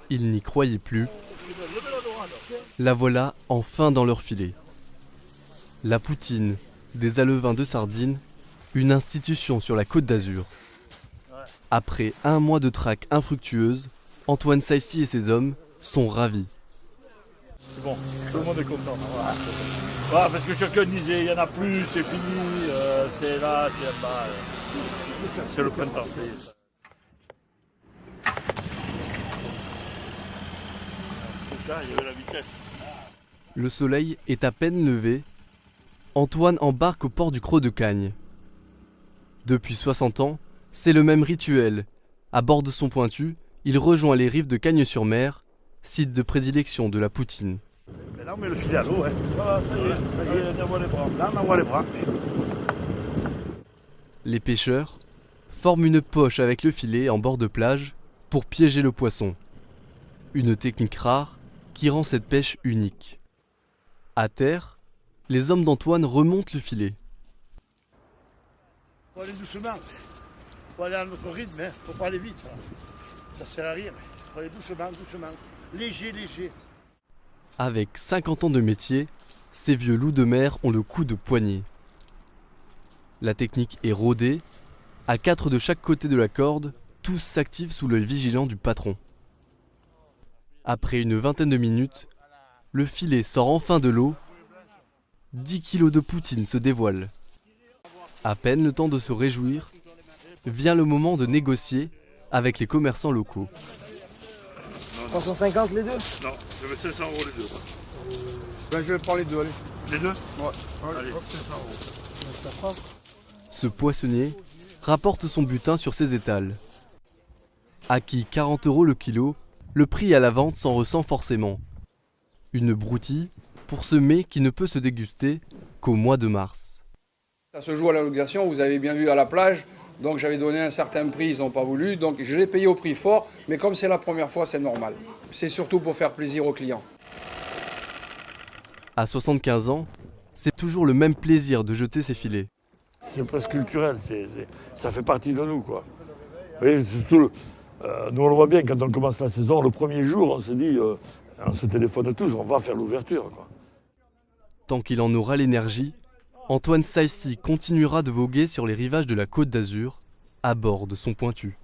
Ils n'y croyaient plus. La voilà enfin dans leur filet. La poutine, des alevins de sardines, une institution sur la Côte d'Azur. Après un mois de traque infructueuse, Antoine Saïssi et ses hommes sont ravis. C'est bon, tout le monde est content. Voilà, parce que chacun disait, il n'y en a plus, c'est fini, c'est là, c'est là-bas. C'est le printemps, c'est ça, il y avait la vitesse. Le soleil est à peine levé. Antoine embarque au port du Creux de Cagnes. Depuis 60 ans, c'est le même rituel. À bord de son pointu, il rejoint les rives de Cagnes-sur-Mer, site de prédilection de la poutine. Mais là, on met le filet à l'eau. Hein. Voilà, ça y est, on envoie les bras. Là, on envoie les bras. Les pêcheurs forment une poche avec le filet en bord de plage pour piéger le poisson. Une technique rare qui rend cette pêche unique. À terre, les hommes d'Antoine remontent le filet. Faut aller doucement. Faut aller à notre rythme, hein. Faut pas aller vite. Ça sert à rien. Faut aller doucement, doucement. Léger, léger. Avec 50 ans de métier, ces vieux loups de mer ont le coup de poignet. La technique est rodée. À 4 de chaque côté de la corde, tous s'activent sous l'œil vigilant du patron. Après une vingtaine de minutes, le filet sort enfin de l'eau. 10 kilos de poutine se dévoilent. À peine le temps de se réjouir, vient le moment de négocier avec les commerçants locaux. 350 les deux? Non, je veux 500 € les deux. Ben, je vais prendre les deux, allez. Les deux? Ouais. Allez. Hop, 500 €. Ce poissonnier rapporte son butin sur ses étals. Acquis 40 € le kilo, le prix à la vente s'en ressent forcément. Une broutille pour ce mets qui ne peut se déguster qu'au mois de mars. Ça se joue à la location, vous avez bien vu à la plage, donc j'avais donné un certain prix, ils n'ont pas voulu, donc je l'ai payé au prix fort, mais comme c'est la première fois, c'est normal. C'est surtout pour faire plaisir aux clients. À 75 ans, c'est toujours le même plaisir de jeter ses filets. C'est presque culturel, ça fait partie de nous, quoi. Vous voyez, surtout, nous on le voit bien, quand on commence la saison, le premier jour, on se dit, on se téléphone tous, on va faire l'ouverture, quoi. Tant qu'il en aura l'énergie, Antoine Saïssi continuera de voguer sur les rivages de la Côte d'Azur, à bord de son pointu.